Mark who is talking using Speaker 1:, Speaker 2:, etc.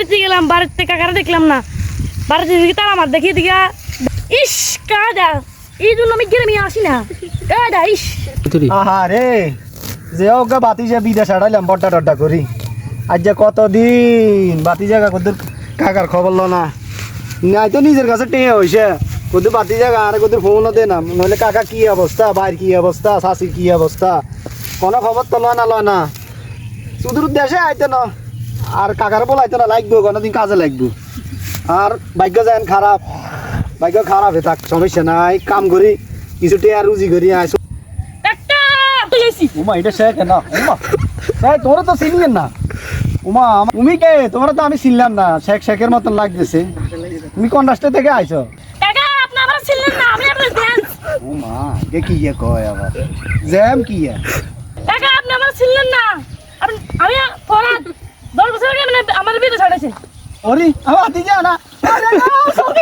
Speaker 1: বাড়িতে গেলাম, বাড়িতে কাকারা দেখলাম না, বাড়িতে দিকে তারা আমার দেখি দিকে ইস কাদা এই জন্য আমি গ্রামে আসি না কাদা ইস।
Speaker 2: আহারে যে ওকে বাতি যে বিদেশ আড়াইলাম বড্ডা টড্ডা করি আজ যে কতদিন বাতি জায়গা কদুর কাকার খবর লো না নাই তো নিজের কাছে টেয়ে হয়েছে কদুর বাতি জায়গা আর কদুর ফোনও দে না নইলে কাকা কি অবস্থা বাইর কি অবস্থা শাশির কি অবস্থা কোনো খবর তো লয় না শুধু দেশে আইতে না আর কাকার বলাইতে না লাগবো কোনোদিন কাজে লাগবো আর ভাগ্য যায় খারাপ ভাগ্য খারাপ থাক সমস্যা নাই কাম করি কিছু টেয়া রুজি করি আইসো উমা এটা সে কেন উমা তোরা তো চিনলেন না উমা তুমি কে তোমরা তো আমি চিনলাম না শেখের মতন লাগতেছে তুমি কোন রাস্তা থেকে আইছো
Speaker 1: কাকা আপনি আমার ছিলেন না আমি আপনার ফ্রেন্ড।
Speaker 2: উমা এ কি কয় আবার জ্যাম কি
Speaker 1: কাকা আপনি আমার ছিলেন না আমি ফরাদ 10 বছর আগে মানে আমার বিয়ে ছাড়াইছে
Speaker 2: ওরে আমার আতি যা না আরে না সত্যি